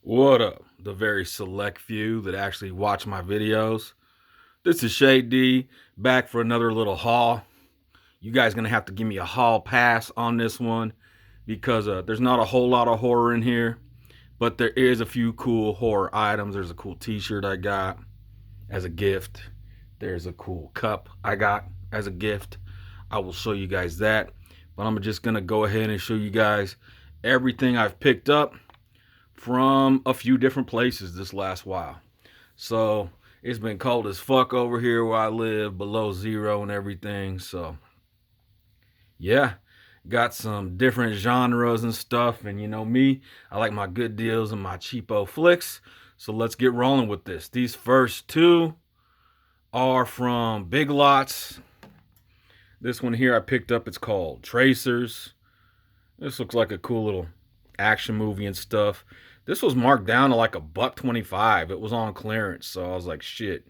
What up, the very select few that actually watch my videos? This is Shade D back for another little haul. You guys gonna have to give me a haul pass on this one because there's not a whole lot of horror in here, but there is a few cool horror items. There's a cool t-shirt I got as a gift. There's a cool cup I got as a gift. I will show you guys that, but I'm just gonna go ahead and show you guys everything I've picked up from a few different places this last while. So it's been cold as fuck over here where I live, below zero and everything. So yeah, got some different genres and stuff. And you know me, I like my good deals and my cheapo flicks. So let's get rolling with this. These first two are from Big Lots. This one here I picked up, it's called Tracers. This looks like a cool little action movie and stuff. This was marked down to like a $1.25. It was on clearance, so I was like, shit,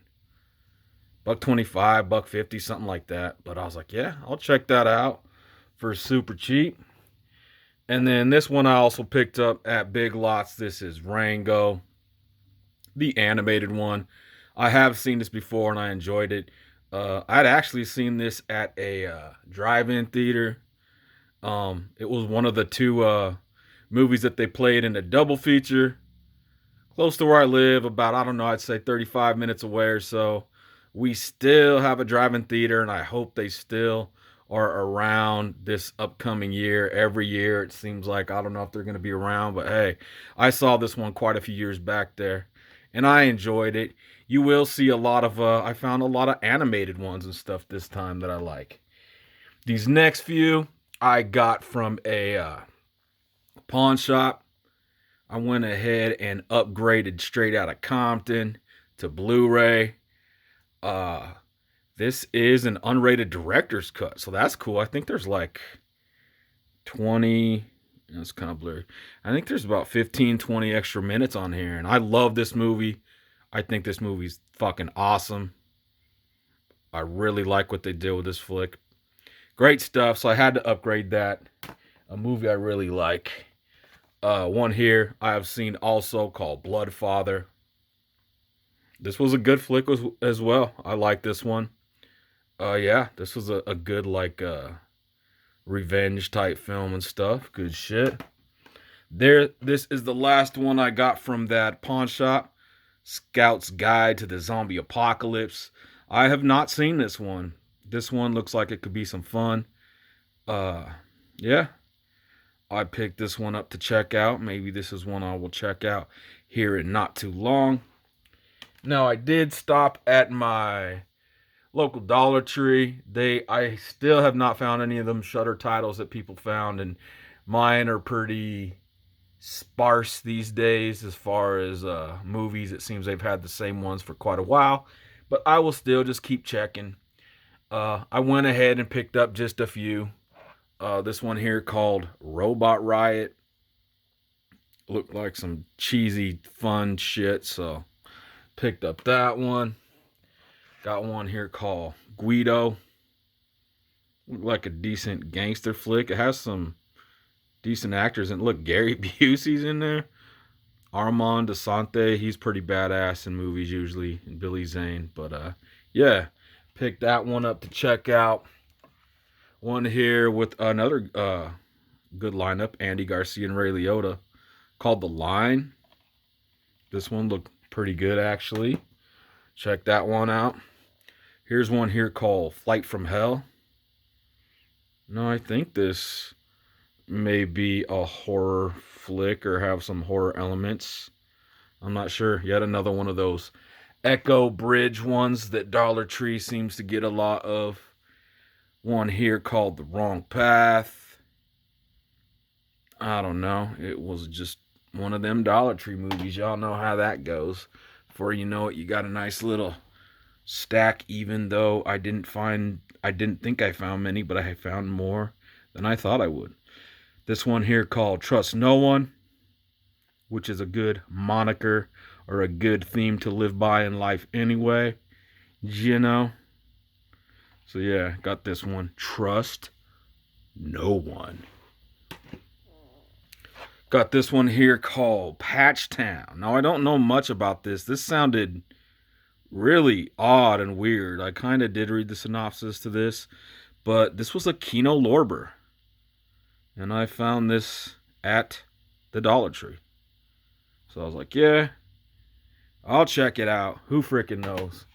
$1.25, $1.50, something like that. But I was like, yeah, I'll check that out for super cheap. And then this one I also picked up at Big Lots. This is Rango, the animated one. I have seen this before and I enjoyed it. I'd actually seen this at a drive-in theater. It was one of the two movies that they played in a double feature close to where I live, about, I don't know, I'd say 35 minutes away or so. We still have a drive-in theater, and I hope they still are around this upcoming year. Every year it seems like, I don't know if they're going to be around, but hey, I saw this one quite a few years back there and I enjoyed it. You will see a lot of I found a lot of animated ones and stuff this time that I like. These next few I got from a pawn shop. I went ahead and upgraded straight out of Compton to Blu-ray. This is an unrated director's cut, so that's cool. I think there's like 20, it's kind of blurry. I think there's about 15, 20 extra minutes on here, and I love this movie. I think this movie's fucking awesome. I really like what they did with this flick. Great stuff, so I had to upgrade that. A movie I really like. One here I have seen also called Bloodfather. This was a good flick as well. I like this one. Yeah, this was a good like revenge type film and stuff. Good shit. This is the last one I got from that pawn shop. Scout's Guide to the Zombie Apocalypse. I have not seen this one. This one looks like it could be some fun. Yeah, I picked this one up to check out. Maybe this is one I will check out here in not too long. Now, I did stop at my local Dollar Tree. I still have not found any of them Shutter titles that people found, and mine are pretty sparse these days as far as movies. It seems they've had the same ones for quite a while, but I will still just keep checking. I went ahead and picked up just a few. This one here called Robot Riot. Looked like some cheesy fun shit, so picked up that one. Got one here called Guido. Looked like a decent gangster flick. It has some decent actors, and look, Gary Busey's in there. Armand Desante, he's pretty badass in movies usually, and Billy Zane. But yeah, picked that one up to check out. One here with another good lineup, Andy Garcia and Ray Liotta, called The Line. This one looked pretty good actually. Check that one out. Here's one here called Flight from Hell. No, I think this may be a horror flick or have some horror elements. I'm not sure. Yet another one of those Echo Bridge ones that Dollar Tree seems to get a lot of. One here called The Wrong Path. I don't know. It was just one of them Dollar Tree movies. Y'all know how that goes. Before you know it, you got a nice little stack, even though I didn't think I found many, but I found more than I thought I would. This one here called Trust No One, which is a good moniker or a good theme to live by in life anyway. You know? So yeah, got this one. Trust No One. Got this one here called Patch Town. Now, I don't know much about this. This sounded really odd and weird. I kind of did read the synopsis to this, but this was a Kino Lorber. And I found this at the Dollar Tree. So I was like, yeah, I'll check it out. Who freaking knows?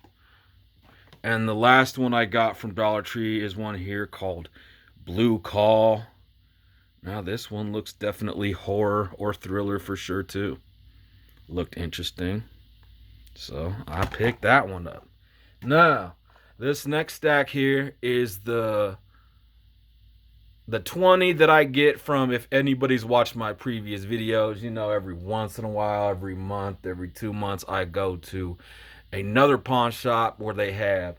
And the last one I got from Dollar Tree is one here called Blue Call. Now, this one looks definitely horror or thriller for sure, too. Looked interesting. So I picked that one up. Now, this next stack here is the 20 that I get from, if anybody's watched my previous videos, you know, every once in a while, every month, every 2 months, I go to another pawn shop where they have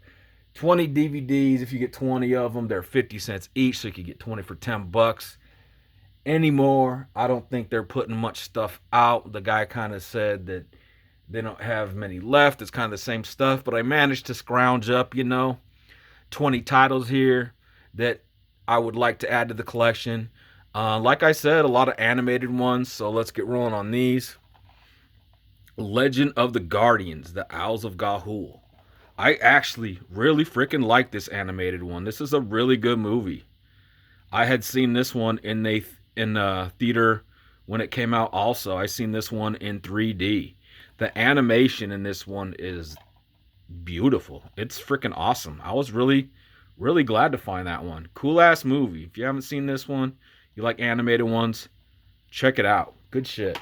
20 DVDs. If you get 20 of them, they're 50 cents each, so you can get 20 for 10 bucks. Anymore, I don't think they're putting much stuff out. The guy kind of said that they don't have many left. It's kind of the same stuff, but I managed to scrounge up, 20 titles here that I would like to add to the collection. Like I said, a lot of animated ones, so let's get rolling on these. Legend of the Guardians, the Owls of Ga'Hoole. I actually really freaking like this animated one. This is a really good movie. I had seen this one in the theater when it came out also. I seen this one in 3D. The animation in this one is beautiful. It's freaking awesome. I was really, really glad to find that one. Cool ass movie. If you haven't seen this one, you like animated ones, check it out. Good shit.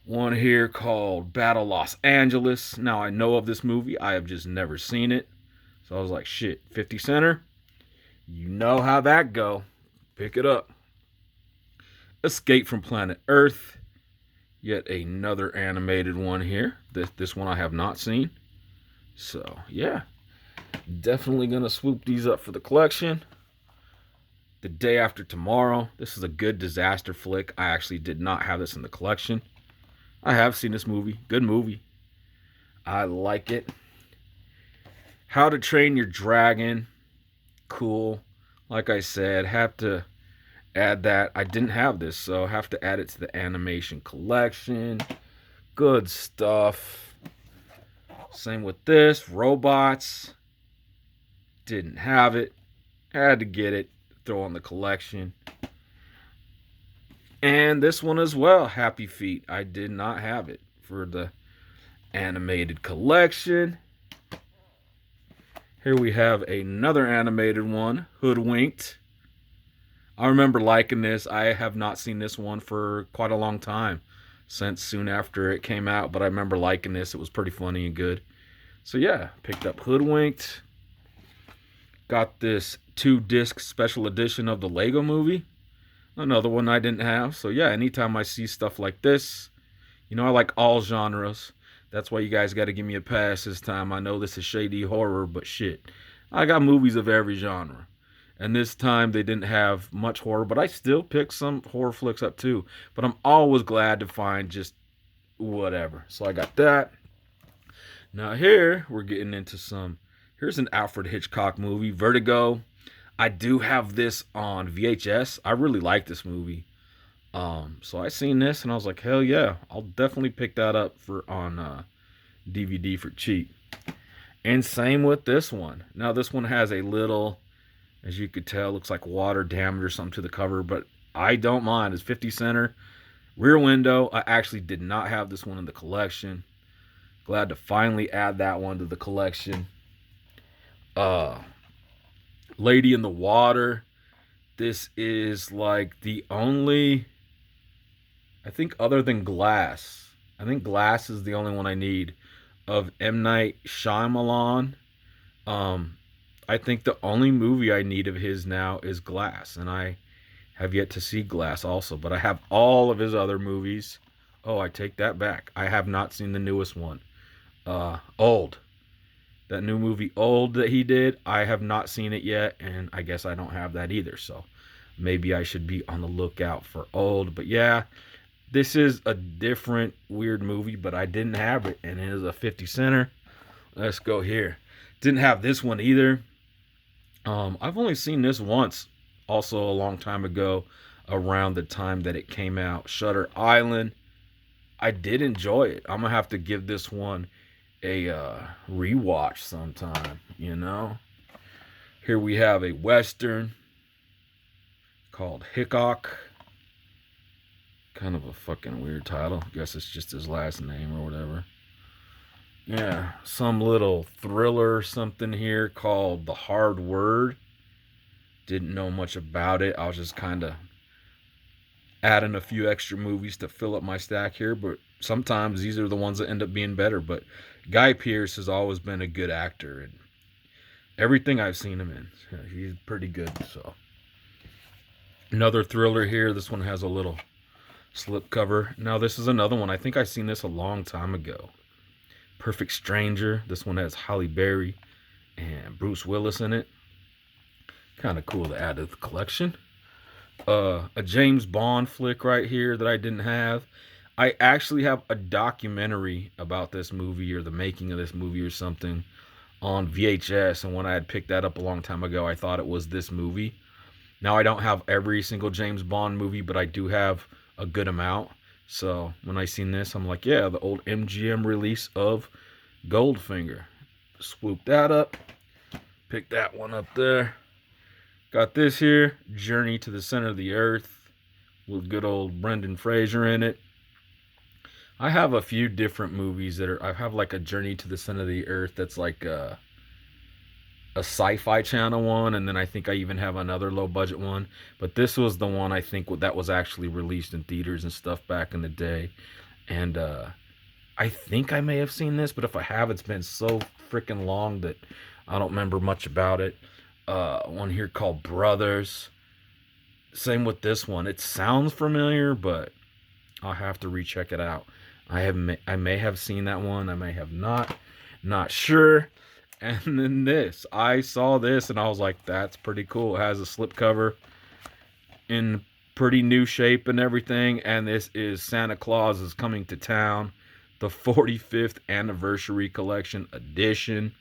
One here called Battle Los Angeles. Now, I know of this movie. I have just never seen it. So I was like, shit, 50 center? You know how that go. Pick it up. Escape from Planet Earth. Yet another animated one here. This one I have not seen. So, yeah. Definitely going to swoop these up for the collection. The Day After Tomorrow. This is a good disaster flick. I actually did not have this in the collection. I have seen this movie. Good movie. I like it. How to Train Your Dragon. Cool. Like I said, have to add that. I didn't have this, so have to add it to the animation collection. Good stuff. Same with this. Robots. Didn't have it. Had to get it. Throw on the collection. And this one as well. Happy Feet. I did not have it for the animated collection. Here we have another animated one. Hoodwinked. I remember liking this. I have not seen this one for quite a long time, since soon after it came out, but I remember liking this. It was pretty funny and good. So yeah, picked up Hoodwinked. Got this 2-disc special edition of the Lego Movie. Another one I didn't have. So yeah, anytime I see stuff like this, I like all genres. That's why you guys got to give me a pass this time. I know this is shady horror, but shit, I got movies of every genre. And this time they didn't have much horror, but I still picked some horror flicks up too. But I'm always glad to find just whatever. So I got that. Now here we're getting into here's an Alfred Hitchcock movie, Vertigo. I do have this on VHS. I really like this movie. So I seen this and I was like, hell yeah, I'll definitely pick that up on DVD for cheap. And same with this one. Now this one has a little, as you could tell, looks like water damage or something to the cover, but I don't mind. It's 50 center. Rear window. I actually did not have this one in the collection. Glad to finally add that one to the collection. Lady in the Water. This is like the only, I think other than Glass. I think Glass is the only one I need of M. Night Shyamalan. I think the only movie I need of his now is Glass, and I have yet to see Glass also, but I have all of his other movies. Oh, I take that back. I have not seen the newest one. Old. That new movie, Old, that he did, I have not seen it yet, and I guess I don't have that either, so maybe I should be on the lookout for Old. But yeah, this is a different weird movie, but I didn't have it, and it is a 50 center. Let's go here. Didn't have this one either. I've only seen this once, also a long time ago. around the time that it came out. Shutter Island, I did enjoy it. I'm gonna have to give this one a rewatch sometime. Here we have a western called Hickok. Kind of a fucking weird title. Guess it's just his last name or whatever. Yeah, some little thriller or something here called The Hard Word. Didn't know much about it. I was just kind of adding a few extra movies to fill up my stack here, but sometimes these are the ones that end up being better. But Guy Pearce has always been a good actor, and everything I've seen him in, he's pretty good. So another thriller here. This one has a little slipcover. Now this is another one. I think I've seen this a long time ago. Perfect Stranger. This one has Halle Berry and Bruce Willis in it. Kind of cool to add to the collection. A James Bond flick right here that I didn't have. I actually have a documentary about this movie, or the making of this movie or something, on VHS, and when I had picked that up a long time ago, I thought it was this movie. Now I don't have every single James Bond movie, but I do have a good amount. So when I seen this, I'm like, yeah, the old MGM release of Goldfinger. Swoop that up. Pick that one up there. Got this here, Journey to the Center of the Earth, with good old Brendan Fraser in it. I have a few different movies I have like a Journey to the Center of the Earth that's like a sci-fi channel one, and then I think I even have another low budget one. But this was the one I think that was actually released in theaters and stuff back in the day. And I think I may have seen this, but if I have, it's been so freaking long that I don't remember much about it. One here called Brothers. Same with this one. It sounds familiar, but I'll have to recheck it out. I may have seen that one. I may have not sure. And then this, I saw this and I was like, that's pretty cool. It has a slipcover in pretty new shape and everything. And this is Santa Claus is Coming to Town, the 45th anniversary collection edition.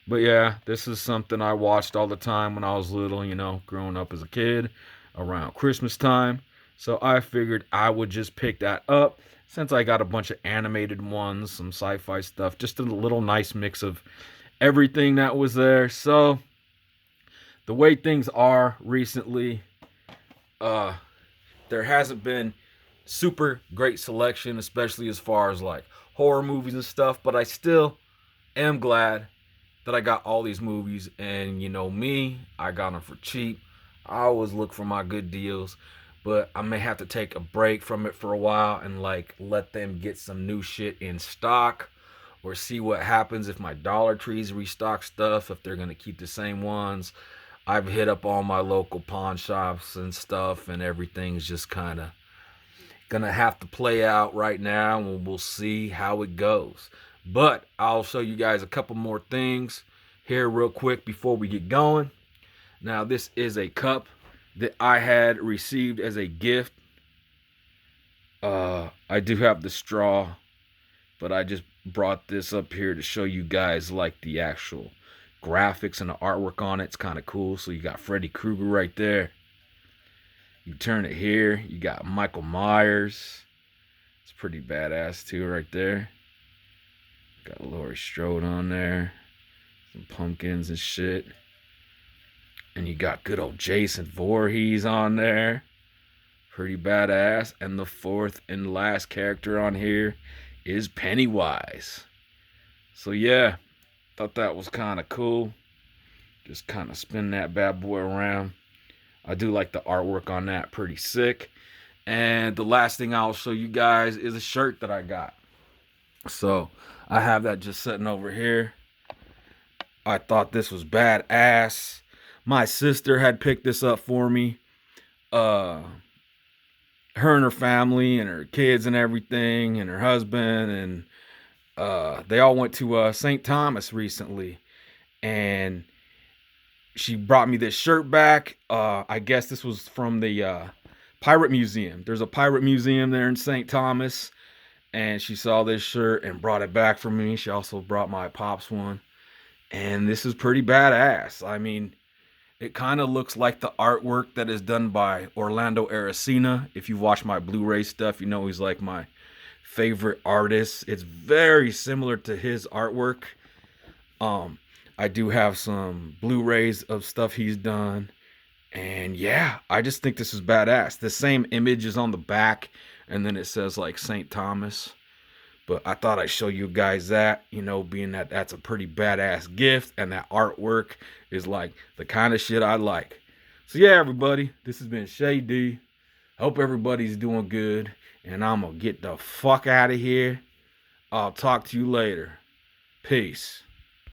But yeah, this is something I watched all the time when I was little, growing up as a kid around Christmas time. So I figured I would just pick that up since I got a bunch of animated ones, some sci-fi stuff, just a little nice mix of everything that was there. So the way things are recently, there hasn't been super great selection, especially as far as like horror movies and stuff, but I still am glad that I got all these movies. And me, I got them for cheap. I always look for my good deals, but I may have to take a break from it for a while and like let them get some new shit in stock, or see what happens if my Dollar Trees restock stuff, if they're gonna keep the same ones. I've hit up all my local pawn shops and stuff, and everything's just kind of gonna have to play out right now, and we'll see how it goes. But I'll show you guys a couple more things here real quick before we get going. Now this is a cup that I had received as a gift. I do have the straw, but I just brought this up here to show you guys like the actual graphics and the artwork on it. It's kind of cool. So you got Freddy Krueger right there. You turn it here, you got Michael Myers. It's pretty badass too right there. Got Laurie Strode on there. Some pumpkins and shit. And you got good old Jason Voorhees on there. Pretty badass. And the fourth and last character on here is Pennywise. So yeah, thought that was kind of cool. Just kind of spin that bad boy around. I do like the artwork on that, pretty sick. And the last thing I'll show you guys is a shirt that I got. So I have that just sitting over here. I thought this was badass. My sister had picked this up for me. Her and her family and her kids and everything, and her husband, and they all went to St. Thomas recently, and she brought me this shirt back. I guess this was from the Pirate Museum. There's a Pirate Museum there in St. Thomas, and she saw this shirt and brought it back for me. She also brought my pops one, and this is pretty badass. I mean, It kind of looks like the artwork that is done by Orlando Aracena. If you watch my Blu-ray stuff, you know he's like my favorite artist. It's very similar to his artwork. Um, I do have some Blu-rays of stuff he's done. And yeah, I just think this is badass. The same image is on the back, and then it says like St. Thomas. But I thought I'd show you guys that, you know, being that that's a pretty badass gift, and that artwork is like the kind of shit I like. So yeah, everybody, this has been Shay D. Hope everybody's doing good, and I'm gonna get the fuck out of here. I'll talk to you later. Peace.